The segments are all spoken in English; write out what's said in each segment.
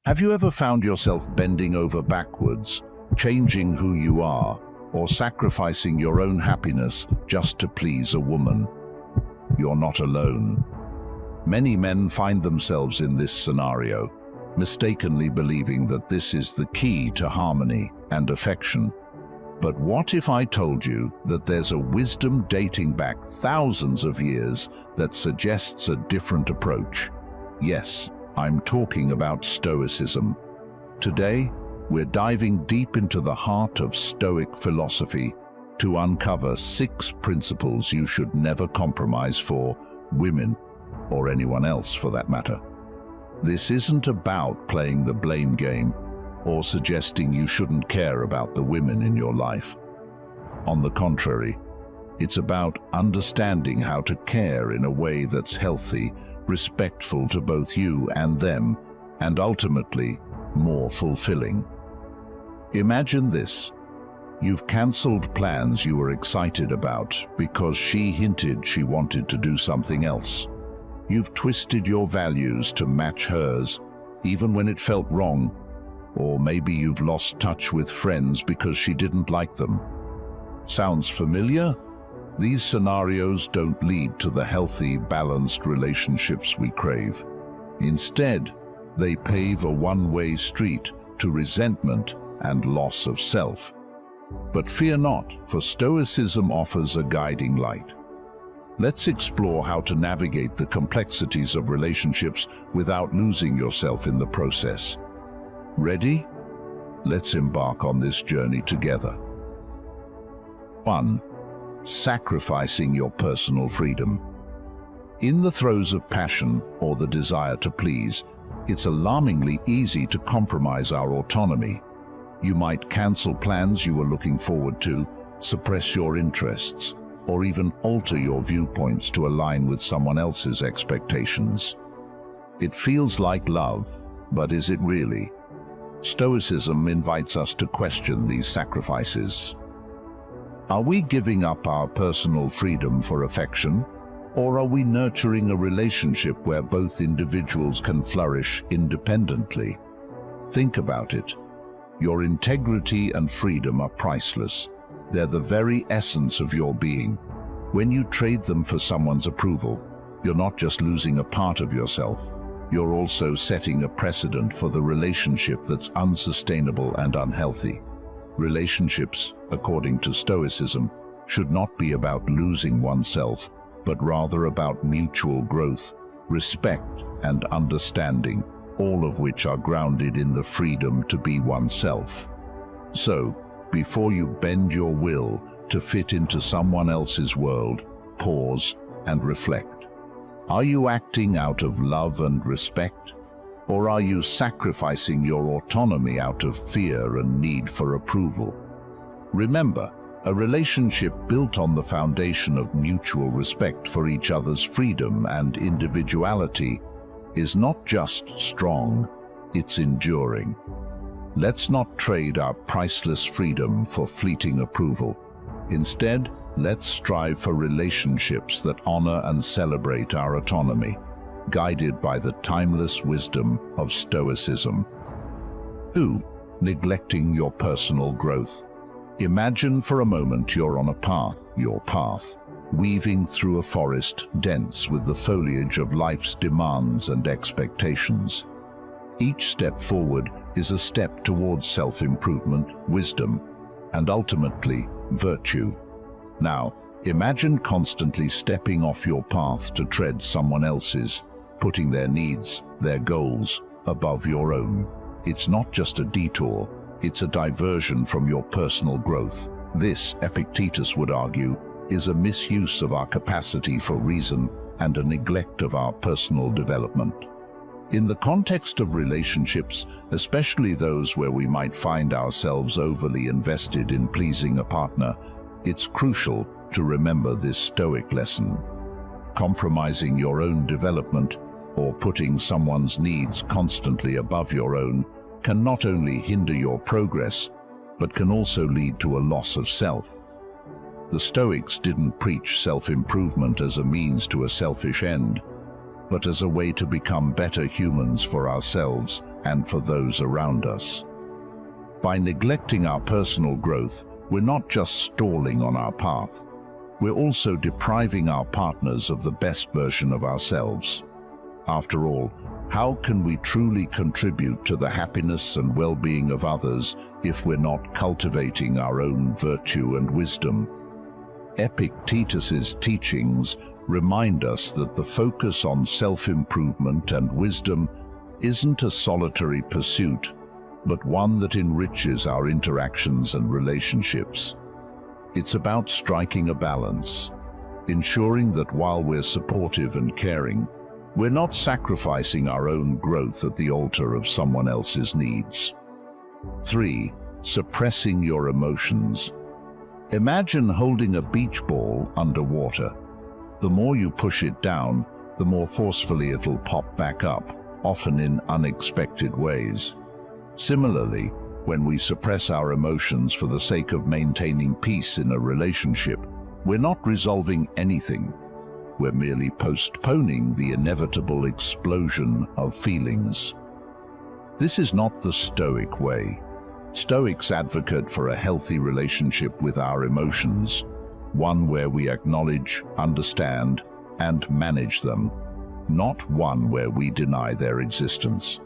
Have you ever found yourself bending over backwards, changing who you are, or sacrificing your own happiness just to please a woman? You're not alone. Many men find themselves in this scenario, mistakenly believing that this is the key to harmony and affection. But what if I told you that there's a wisdom dating back thousands of years that suggests a different approach? Yes, I'm talking about Stoicism. Today, we're diving deep into the heart of Stoic philosophy to uncover 6 principles you should never compromise for women, or anyone else for that matter. This isn't about playing the blame game or suggesting you shouldn't care about the women in your life. On the contrary, it's about understanding how to care in a way that's healthy, respectful to both you and them, and ultimately more fulfilling. Imagine this. You've cancelled plans you were excited about because she hinted she wanted to do something else. You've twisted your values to match hers, even when it felt wrong. Or maybe you've lost touch with friends because she didn't like them. Sounds familiar? These scenarios don't lead to the healthy, balanced relationships we crave. Instead, they pave a one-way street to resentment and loss of self. But fear not, for Stoicism offers a guiding light. Let's explore how to navigate the complexities of relationships without losing yourself in the process. Ready? Let's embark on this journey together. 1. Sacrificing your personal freedom. In the throes of passion or the desire to please, it's alarmingly easy to compromise our autonomy. You might cancel plans you were looking forward to, suppress your interests, or even alter your viewpoints to align with someone else's expectations. It feels like love, but is it really? Stoicism invites us to question these sacrifices. Are we giving up our personal freedom for affection, or are we nurturing a relationship where both individuals can flourish independently? Think about it. Your integrity and freedom are priceless. They're the very essence of your being. When you trade them for someone's approval, you're not just losing a part of yourself, you're also setting a precedent for the relationship that's unsustainable and unhealthy. Relationships, according to Stoicism, should not be about losing oneself, but rather about mutual growth, respect, and understanding, all of which are grounded in the freedom to be oneself. So, before you bend your will to fit into someone else's world, pause and reflect. Are you acting out of love and respect? Or are you sacrificing your autonomy out of fear and need for approval? Remember, a relationship built on the foundation of mutual respect for each other's freedom and individuality is not just strong, it's enduring. Let's not trade our priceless freedom for fleeting approval. Instead, let's strive for relationships that honor and celebrate our autonomy, guided by the timeless wisdom of Stoicism. 2. Neglecting your personal growth. Imagine for a moment you're on a path, your path, weaving through a forest dense with the foliage of life's demands and expectations. Each step forward is a step towards self-improvement, wisdom, and ultimately, virtue. Now, imagine constantly stepping off your path to tread someone else's, putting their needs, their goals, above your own. It's not just a detour, it's a diversion from your personal growth. This, Epictetus would argue, is a misuse of our capacity for reason and a neglect of our personal development. In the context of relationships, especially those where we might find ourselves overly invested in pleasing a partner, it's crucial to remember this Stoic lesson. Compromising your own development or putting someone's needs constantly above your own can not only hinder your progress, but can also lead to a loss of self. The Stoics didn't preach self-improvement as a means to a selfish end, but as a way to become better humans for ourselves and for those around us. By neglecting our personal growth, we're not just stalling on our path. We're also depriving our partners of the best version of ourselves. After all, how can we truly contribute to the happiness and well-being of others if we're not cultivating our own virtue and wisdom? Epictetus's teachings remind us that the focus on self-improvement and wisdom isn't a solitary pursuit, but one that enriches our interactions and relationships. It's about striking a balance, ensuring that while we're supportive and caring, we're not sacrificing our own growth at the altar of someone else's needs. 3. Suppressing your emotions. Imagine holding a beach ball underwater. The more you push it down, the more forcefully it'll pop back up, often in unexpected ways. Similarly, when we suppress our emotions for the sake of maintaining peace in a relationship, we're not resolving anything. We're merely postponing the inevitable explosion of feelings. This is not the Stoic way. Stoics advocate for a healthy relationship with our emotions, one where we acknowledge, understand, and manage them, not one where we deny their existence.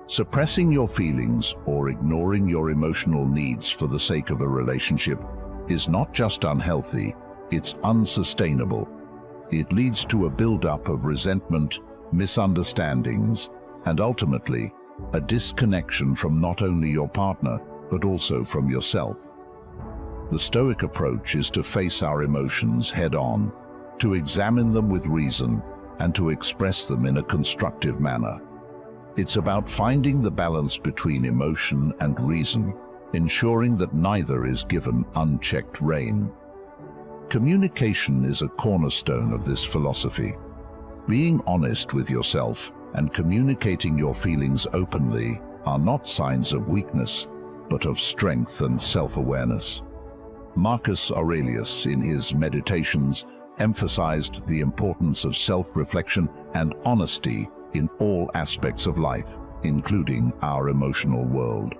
Suppressing your feelings or ignoring your emotional needs for the sake of a relationship is not just unhealthy, it's unsustainable. It leads to a buildup of resentment, misunderstandings, and ultimately, a disconnection from not only your partner, but also from yourself. The Stoic approach is to face our emotions head-on, to examine them with reason, and to express them in a constructive manner. It's about finding the balance between emotion and reason, ensuring that neither is given unchecked rein. Communication is a cornerstone of this philosophy. Being honest with yourself and communicating your feelings openly are not signs of weakness, but of strength and self-awareness. Marcus Aurelius, in his Meditations, emphasized the importance of self-reflection and honesty in all aspects of life, including our emotional world.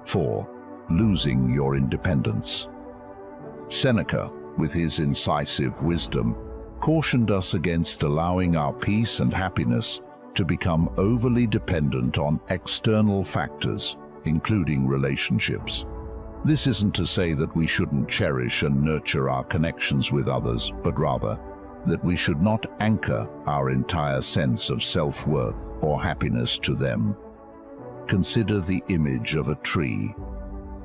4. Losing your independence. Seneca, with his incisive wisdom, cautioned us against allowing our peace and happiness to become overly dependent on external factors, including relationships. This isn't to say that we shouldn't cherish and nurture our connections with others, but rather that we should not anchor our entire sense of self-worth or happiness to them. Consider the image of a tree.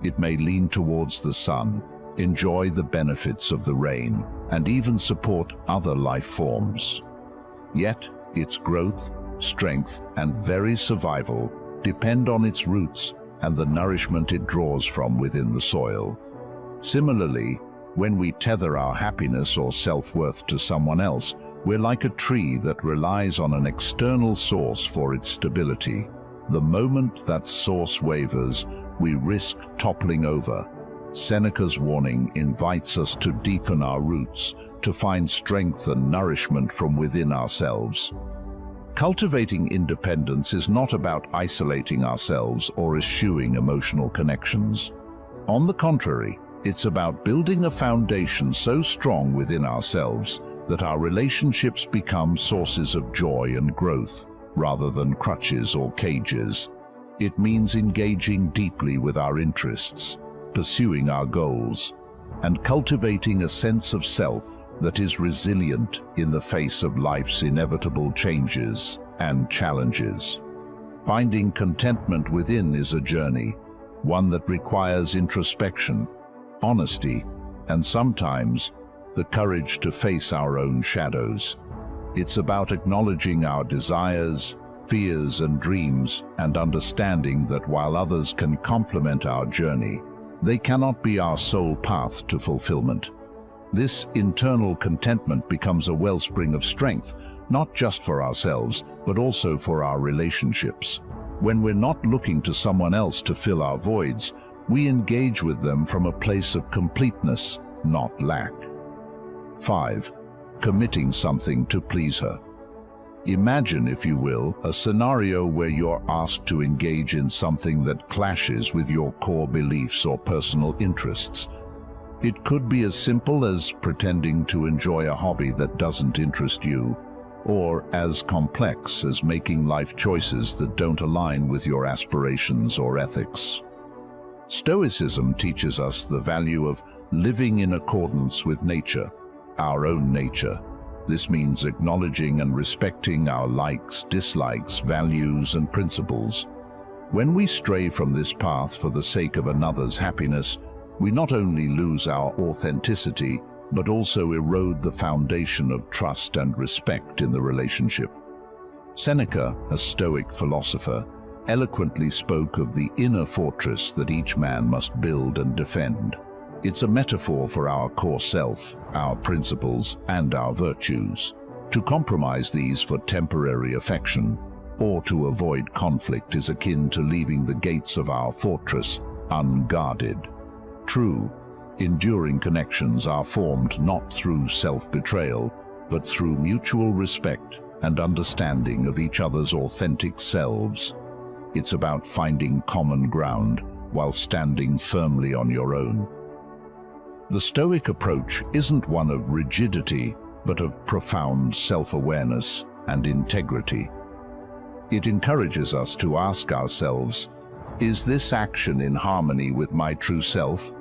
It may lean towards the sun, enjoy the benefits of the rain, and even support other life forms. Yet, its growth, strength, and very survival depend on its roots and the nourishment it draws from within the soil. Similarly, when we tether our happiness or self-worth to someone else, we're like a tree that relies on an external source for its stability. The moment that source wavers, we risk toppling over. Seneca's warning invites us to deepen our roots, to find strength and nourishment from within ourselves. Cultivating independence is not about isolating ourselves or eschewing emotional connections. On the contrary, it's about building a foundation so strong within ourselves that our relationships become sources of joy and growth, rather than crutches or cages. It means engaging deeply with our interests, pursuing our goals, and cultivating a sense of self that is resilient in the face of life's inevitable changes and challenges. Finding contentment within is a journey, one that requires introspection, honesty, and sometimes the courage to face our own shadows. It's about acknowledging our desires, fears, and dreams, and understanding that while others can complement our journey, they cannot be our sole path to fulfillment. This internal contentment becomes a wellspring of strength, not just for ourselves, but also for our relationships. When we're not looking to someone else to fill our voids, we engage with them from a place of completeness, not lack. 5. Committing something to please her. Imagine, if you will, a scenario where you're asked to engage in something that clashes with your core beliefs or personal interests. It could be as simple as pretending to enjoy a hobby that doesn't interest you, or as complex as making life choices that don't align with your aspirations or ethics. Stoicism teaches us the value of living in accordance with nature, our own nature. This means acknowledging and respecting our likes, dislikes, values, and principles. When we stray from this path for the sake of another's happiness, we not only lose our authenticity, but also erode the foundation of trust and respect in the relationship. Seneca, a Stoic philosopher, eloquently spoke of the inner fortress that each man must build and defend. It's a metaphor for our core self, our principles, and our virtues. To compromise these for temporary affection or to avoid conflict is akin to leaving the gates of our fortress unguarded. True, enduring connections are formed not through self-betrayal, but through mutual respect and understanding of each other's authentic selves. It's about finding common ground while standing firmly on your own. The Stoic approach isn't one of rigidity, but of profound self-awareness and integrity. It encourages us to ask ourselves, is this action in harmony with my true self?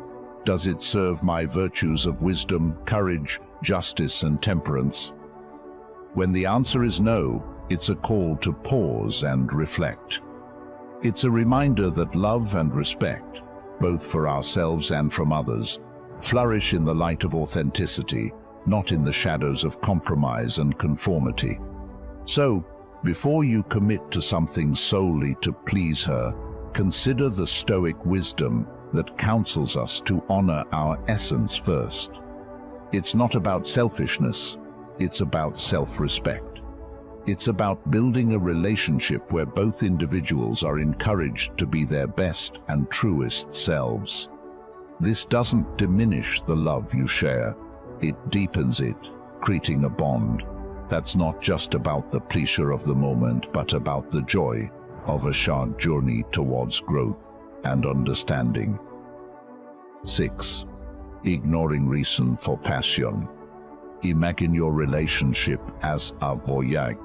Does it serve my virtues of wisdom, courage, justice, and temperance? When the answer is no, it's a call to pause and reflect. It's a reminder that love and respect, both for ourselves and from others, flourish in the light of authenticity, not in the shadows of compromise and conformity. So, before you commit to something solely to please her, consider the Stoic wisdom that counsels us to honor our essence first. It's not about selfishness, it's about self-respect. It's about building a relationship where both individuals are encouraged to be their best and truest selves. This doesn't diminish the love you share, it deepens it, creating a bond that's not just about the pleasure of the moment, but about the joy of a shared journey towards growth and understanding. 6. Ignoring reason for passion. Imagine your relationship as a voyage.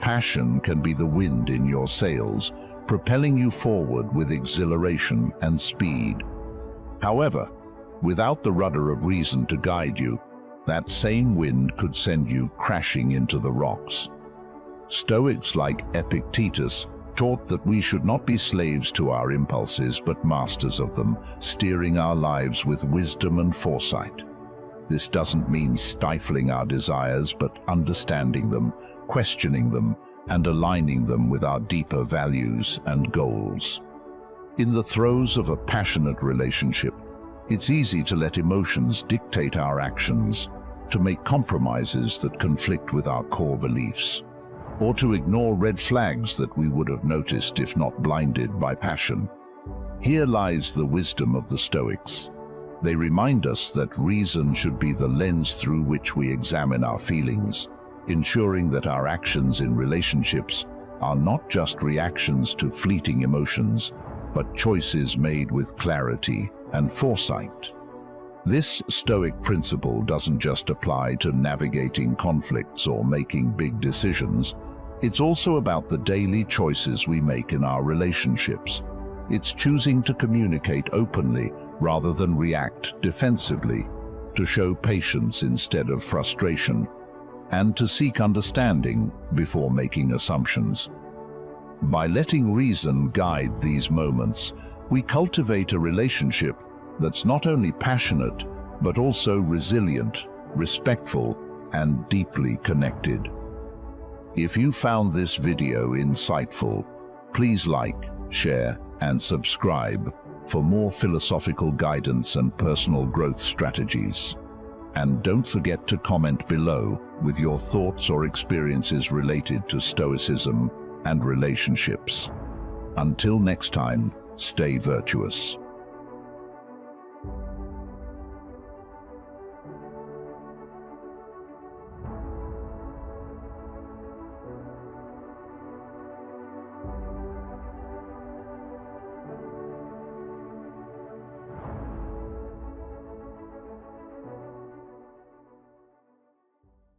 Passion can be the wind in your sails, propelling you forward with exhilaration and speed. However, without the rudder of reason to guide you, that same wind could send you crashing into the rocks. Stoics like Epictetus taught that we should not be slaves to our impulses but masters of them, steering our lives with wisdom and foresight. This doesn't mean stifling our desires, but understanding them, questioning them, and aligning them with our deeper values and goals. In the throes of a passionate relationship, it's easy to let emotions dictate our actions, to make compromises that conflict with our core beliefs, or to ignore red flags that we would have noticed if not blinded by passion. Here lies the wisdom of the Stoics. They remind us that reason should be the lens through which we examine our feelings, ensuring that our actions in relationships are not just reactions to fleeting emotions, but choices made with clarity and foresight. This Stoic principle doesn't just apply to navigating conflicts or making big decisions. It's also about the daily choices we make in our relationships. It's choosing to communicate openly rather than react defensively, to show patience instead of frustration, and to seek understanding before making assumptions. By letting reason guide these moments, we cultivate a relationship that's not only passionate, but also resilient, respectful, and deeply connected. If you found this video insightful, please like, share, and subscribe for more philosophical guidance and personal growth strategies. And don't forget to comment below with your thoughts or experiences related to Stoicism and relationships. Until next time, stay virtuous.